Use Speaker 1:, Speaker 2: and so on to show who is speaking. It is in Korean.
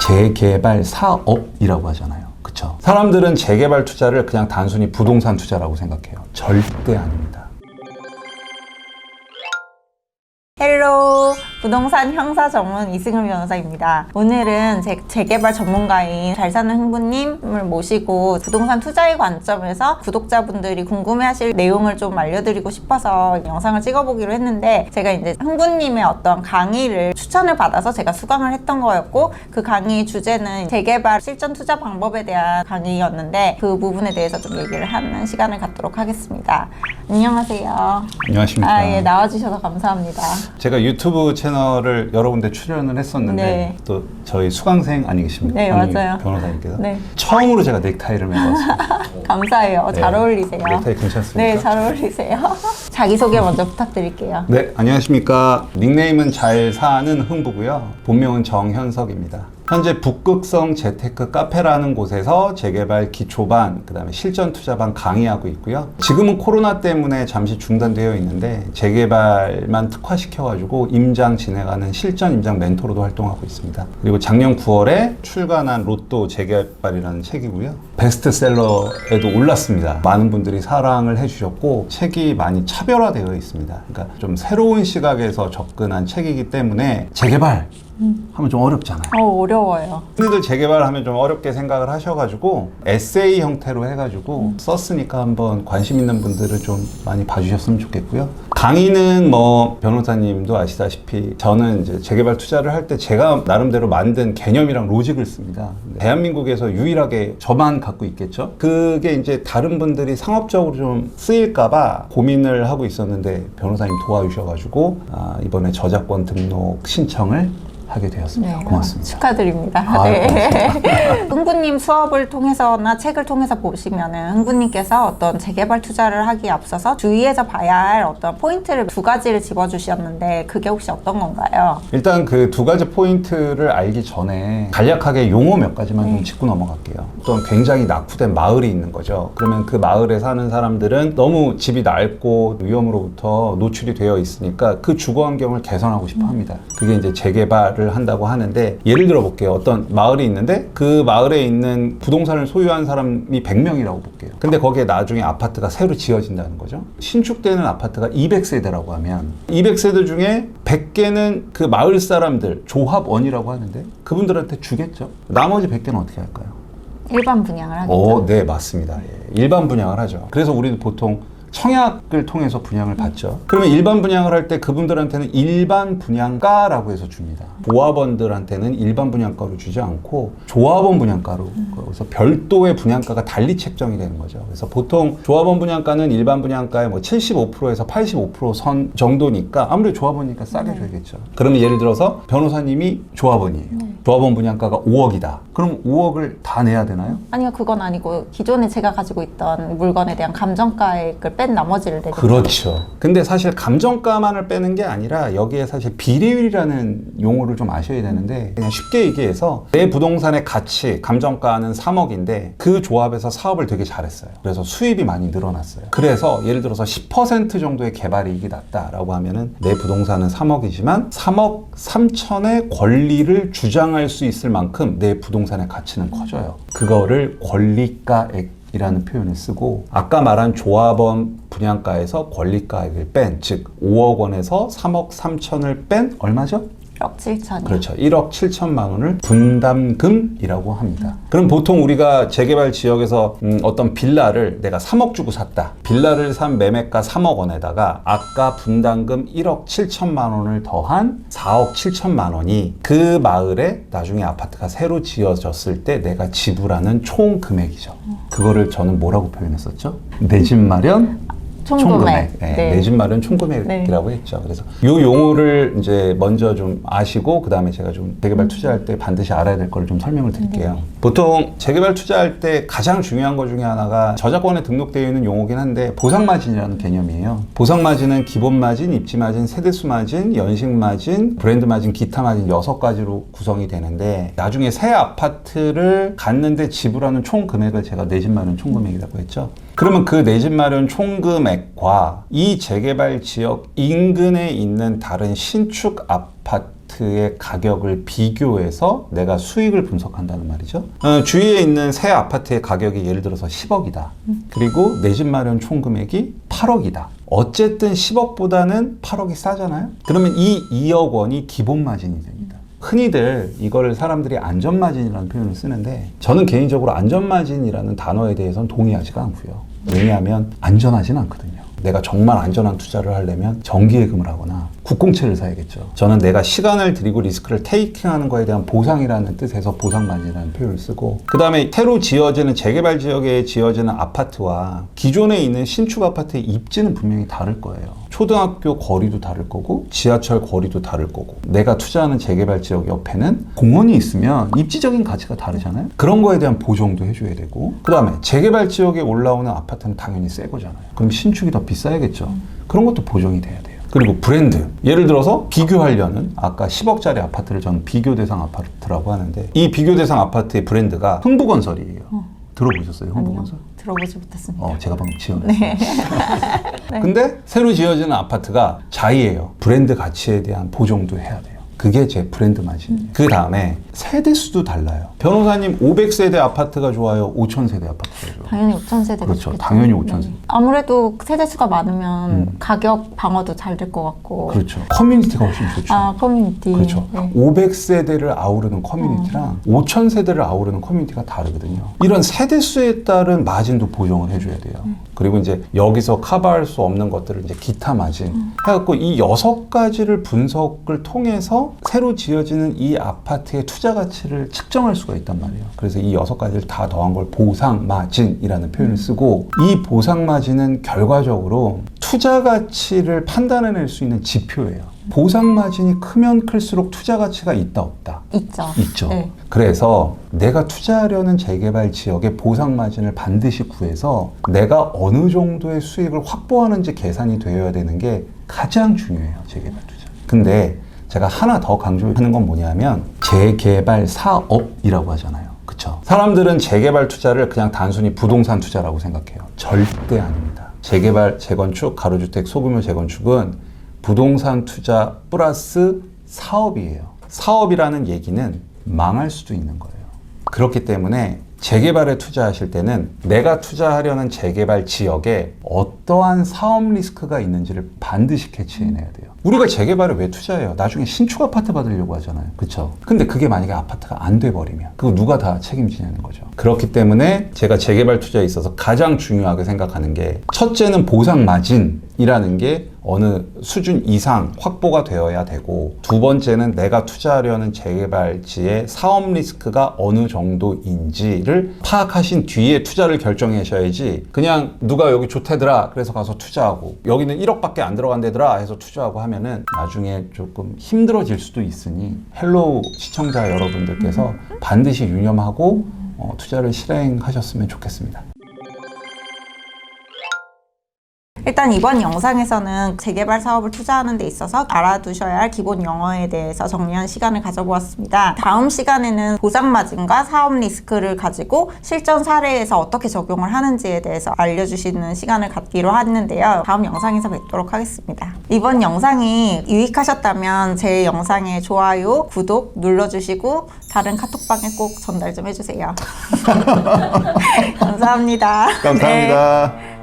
Speaker 1: 재개발 사업이라고 하잖아요. 그쵸? 사람들은 재개발 투자를 그냥 단순히 부동산 투자라고 생각해요. 절대 아닙니다.
Speaker 2: 헬로, 부동산 형사 전문 이승은 변호사입니다. 오늘은 재개발 전문가인 잘 사는 흥부님을 모시고 부동산 투자의 관점에서 구독자분들이 궁금해하실 내용을 좀 알려드리고 싶어서 영상을 찍어보기로 했는데, 제가 이제 흥부님의 어떤 강의를 추천을 받아서 제가 수강을 했던 거였고, 그 강의 주제는 재개발 실전 투자 방법에 대한 강의였는데, 그 부분에 대해서 좀 얘기를 하는 시간을 갖도록 하겠습니다. 안녕하세요.
Speaker 1: 안녕하십니까.
Speaker 2: 예, 나와주셔서 감사합니다.
Speaker 1: 제가 유튜브 채널을 여러 군데 출연을 했었는데
Speaker 2: 네.
Speaker 1: 또 저희 수강생 아니겠습니까?
Speaker 2: 네, 맞아요.
Speaker 1: 변호사님께서
Speaker 2: 네.
Speaker 1: 처음으로 제가 넥타이를 매봤습니다.
Speaker 2: 감사해요.
Speaker 1: 네.
Speaker 2: 잘 어울리세요.
Speaker 1: 넥타이 괜찮습니까?
Speaker 2: 네, 잘 어울리세요. 자기소개 먼저 부탁드릴게요.
Speaker 1: 네, 안녕하십니까. 닉네임은 잘 사는 흥부고요. 본명은 정현석입니다. 현재 북극성 재테크 카페라는 곳에서 재개발 기초반, 그 다음에 실전 투자반 강의하고 있고요. 지금은 코로나 때문에 잠시 중단되어 있는데 재개발만 특화시켜가지고 임장 진행하는 실전 임장 멘토로도 활동하고 있습니다. 그리고 작년 9월에 출간한 로또 재개발이라는 책이고요. 베스트셀러에도 올랐습니다. 많은 분들이 사랑을 해주셨고 책이 많이 차별화되어 있습니다. 그러니까 좀 새로운 시각에서 접근한 책이기 때문에 재개발 하면 좀 어렵잖아요.
Speaker 2: 어려워요.
Speaker 1: 흔히들 재개발하면 좀 어렵게 생각을 하셔가지고 에세이 형태로 해가지고 썼으니까 한번 관심 있는 분들은 좀 많이 봐주셨으면 좋겠고요. 강의는 뭐 변호사님도 아시다시피 저는 이제 재개발 투자를 할 때 제가 나름대로 만든 개념이랑 로직을 씁니다. 대한민국에서 유일하게 저만 갖고 있겠죠. 그게 이제 다른 분들이 상업적으로 좀 쓰일까봐 고민을 하고 있었는데 변호사님 도와주셔가지고 이번에 저작권 등록 신청을 하게 되었습니다.
Speaker 2: 네,
Speaker 1: 고맙습니다.
Speaker 2: 축하드립니다. 네. 흥부님 수업을 통해서나 책을 통해서 보시면은 흥부님께서 어떤 재개발 투자를 하기에 앞서서 주의해서 봐야 할 어떤 포인트를 두 가지를 집어주셨는데, 그게 혹시 어떤 건가요?
Speaker 1: 일단 그 두 가지 포인트를 알기 전에 간략하게 용어 몇 가지만 좀 짚고 넘어갈게요. 어떤 굉장히 낙후된 마을이 있는 거죠. 그러면 그 마을에 사는 사람들은 너무 집이 낡고 위험으로부터 노출이 되어 있으니까 그 주거 환경을 개선하고 싶어 합니다. 그게 이제 재개발을 한다고 하는데, 예를 들어 볼게요. 어떤 마을이 있는데 그 마을에 있는 부동산을 소유한 사람이 100명이라고 볼게요. 근데 거기에 나중에 아파트가 새로 지어진다는 거죠. 신축되는 아파트가 200세대라고 하면 200세대 중에 100개는 그 마을 사람들, 조합원이라고 하는데 그분들한테 주겠죠. 나머지 100개는 어떻게 할까요?
Speaker 2: 일반 분양을 하겠죠.
Speaker 1: 네, 맞습니다. 예, 일반 분양을 하죠. 그래서 우리는 보통 청약을 통해서 분양을 받죠. 그러면 일반 분양을 할 때 그분들한테는 일반 분양가라고 해서 줍니다. 조합원들한테는 일반 분양가로 주지 않고 조합원 분양가로, 그래서 별도의 분양가가 달리 책정이 되는 거죠. 그래서 보통 조합원 분양가는 일반 분양가의 뭐 75%에서 85% 선 정도니까 아무래도 조합원이니까 싸게 줘야겠죠. 그러면 예를 들어서 변호사님이 조합원이에요. 조합원 분양가가 5억이다. 그럼 5억을 다 내야 되나요?
Speaker 2: 아니요, 그건 아니고 기존에 제가 가지고 있던 물건에 대한 감정가액을 뺀 나머지를 내죠.
Speaker 1: 그렇죠. 근데 사실 감정가만을 빼는 게 아니라 여기에 사실 비례율이라는 용어를 좀 아셔야 되는데, 그냥 쉽게 얘기해서 내 부동산의 가치, 감정가는 3억인데 그 조합에서 사업을 되게 잘했어요. 그래서 수입이 많이 늘어났어요. 그래서 예를 들어서 10% 정도의 개발이익이 났다라고 하면은 내 부동산은 3억이지만 3억 3천의 권리를 주장할 수 있을 만큼 내 부동산의 가치는 커져요. 그거를 권리가액 이라는 표현을 쓰고, 아까 말한 조합원 분양가에서 권리가액을 뺀, 즉 5억 원에서 3억 3천을 뺀 얼마죠?
Speaker 2: 1억 7천이요.
Speaker 1: 그렇죠. 1억 7천만 원을 분담금이라고 합니다. 그럼 보통 우리가 재개발 지역에서 어떤 빌라를 내가 3억 주고 샀다. 빌라를 산 매매가 3억 원에다가 아까 분담금 1억 7천만 원을 더한 4억 7천만 원이 그 마을에 나중에 아파트가 새로 지어졌을 때 내가 지불하는 총 금액이죠. 그거를 저는 뭐라고 표현했었죠? 내 집 마련 총금액. 네. 내 집 마련 총금액이라고 했죠. 그래서 이 용어를 이제 먼저 좀 아시고, 그 다음에 제가 좀 재개발 투자할 때 반드시 알아야 될 걸 좀 설명을 드릴게요. 보통 재개발 투자할 때 가장 중요한 것 중에 하나가 저작권에 등록되어 있는 용어긴 한데 보상마진이라는 개념이에요. 보상마진은 기본마진, 입지마진, 세대수마진, 연식마진, 브랜드마진, 기타마진 6가지로 구성이 되는데, 나중에 새 아파트를 갖는데 지불하는 총 금액을 제가 내 집 마련 총금액이라고 했죠. 그러면 그 내 집 마련 총금액과 이 재개발 지역 인근에 있는 다른 신축 아파트 아파트의 가격을 비교해서 내가 수익을 분석한다는 말이죠. 주위에 있는 새 아파트의 가격이 예를 들어서 10억이다. 그리고 내 집 마련 총 금액이 8억이다. 어쨌든 10억보다는 8억이 싸잖아요. 그러면 이 2억 원이 기본 마진이 됩니다. 흔히들 이거를 사람들이 안전마진이라는 표현을 쓰는데 저는 개인적으로 안전마진이라는 단어에 대해서는 동의하지가 않고요. 왜냐하면 안전하진 않거든요. 내가 정말 안전한 투자를 하려면 정기예금을 하거나 국공채를 사야겠죠. 저는 내가 시간을 들이고 리스크를 테이킹하는 거에 대한 보상이라는 뜻에서 보상마진이라는 표현을 쓰고, 그 다음에 새로 지어지는 재개발 지역에 지어지는 아파트와 기존에 있는 신축 아파트의 입지는 분명히 다를 거예요. 초등학교 거리도 다를 거고 지하철 거리도 다를 거고, 내가 투자하는 재개발 지역 옆에는 공원이 있으면 입지적인 가치가 다르잖아요. 그런 거에 대한 보정도 해줘야 되고, 그 다음에 재개발 지역에 올라오는 아파트는 당연히 새 거잖아요. 그럼 신축이 더 비싸야겠죠. 그런 것도 보정이 돼야 돼요. 그리고 브랜드, 예를 들어서 비교하려는, 아까 10억짜리 아파트를 저는 비교 대상 아파트라고 하는데, 이 비교 대상 아파트의 브랜드가 흥부건설이에요. 들어보셨어요? 흥부건설?
Speaker 2: 아니요, 들어보지 못했습니다.
Speaker 1: 제가 방금 지어냈어요. 네. 근데 새로 지어지는 아파트가 자이예요. 브랜드 가치에 대한 보정도 해야 돼요. 그게 제 브랜드 마진이에요. 그 다음에 세대수도 달라요. 변호사님 500세대 아파트가 좋아요? 5000세대 아파트가 좋아요?
Speaker 2: 당연히 5,000세대가
Speaker 1: 그렇죠.
Speaker 2: 좋겠죠.
Speaker 1: 당연히 5000세대.
Speaker 2: 아무래도 세대수가 많으면 가격 방어도 잘 될 것 같고.
Speaker 1: 그렇죠. 커뮤니티가 훨씬 좋죠.
Speaker 2: 커뮤니티.
Speaker 1: 그렇죠.
Speaker 2: 네.
Speaker 1: 500세대를 아우르는 커뮤니티랑 5000세대를 아우르는 커뮤니티가 다르거든요. 이런 세대수에 따른 마진도 보정을 해줘야 돼요. 그리고 이제 여기서 커버할 수 없는 것들을 이제 기타 마진 해갖고 이 6가지를 분석을 통해서 새로 지어지는 이 아파트의 투자 가치를 측정할 수가 있단 말이에요. 그래서 이 6가지를 다 더한 걸 보상 마진이라는 표현을 쓰고, 이 보상 마진은 결과적으로 투자 가치를 판단해낼 수 있는 지표예요. 보상 마진이 크면 클수록 투자 가치가 있다 없다? 있죠.
Speaker 2: 네.
Speaker 1: 그래서 내가 투자하려는 재개발 지역의 보상 마진을 반드시 구해서 내가 어느 정도의 수익을 확보하는지 계산이 되어야 되는 게 가장 중요해요, 재개발 투자. 근데 제가 하나 더 강조하는 건 뭐냐면 재개발 사업이라고 하잖아요. 그쵸? 사람들은 재개발 투자를 그냥 단순히 부동산 투자라고 생각해요. 절대 아닙니다. 재개발, 재건축, 가로주택, 소규모 재건축은 부동산 투자 플러스 사업이에요. 사업이라는 얘기는 망할 수도 있는 거예요. 그렇기 때문에 재개발에 투자하실 때는 내가 투자하려는 재개발 지역에 어떠한 사업 리스크가 있는지를 반드시 캐치해내야 돼요. 우리가 재개발에 왜 투자해요? 나중에 신축 아파트 받으려고 하잖아요. 그렇죠? 근데 그게 만약에 아파트가 안 돼버리면 그거 누가 다 책임지냐는 거죠. 그렇기 때문에 제가 재개발 투자에 있어서 가장 중요하게 생각하는 게, 첫째는 보상 마진이라는 게 어느 수준 이상 확보가 되어야 되고, 두 번째는 내가 투자하려는 재개발지의 사업 리스크가 어느 정도인지를 파악하신 뒤에 투자를 결정하셔야지, 그냥 누가 여기 좋대더라 그래서 가서 투자하고, 여기는 1억밖에 안 들어간대더라 해서 투자하고 하면은 나중에 조금 힘들어질 수도 있으니 헬로우 시청자 여러분들께서 반드시 유념하고 투자를 실행하셨으면 좋겠습니다.
Speaker 2: 일단 이번 영상에서는 재개발 사업을 투자하는 데 있어서 알아두셔야 할 기본 용어에 대해서 정리한 시간을 가져보았습니다. 다음 시간에는 보상 마진과 사업 리스크를 가지고 실전 사례에서 어떻게 적용을 하는지에 대해서 알려주시는 시간을 갖기로 했는데요. 다음 영상에서 뵙도록 하겠습니다. 이번 영상이 유익하셨다면 제 영상에 좋아요, 구독 눌러주시고 다른 카톡방에 꼭 전달 좀 해주세요. 감사합니다.
Speaker 1: 감사합니다.
Speaker 2: 네.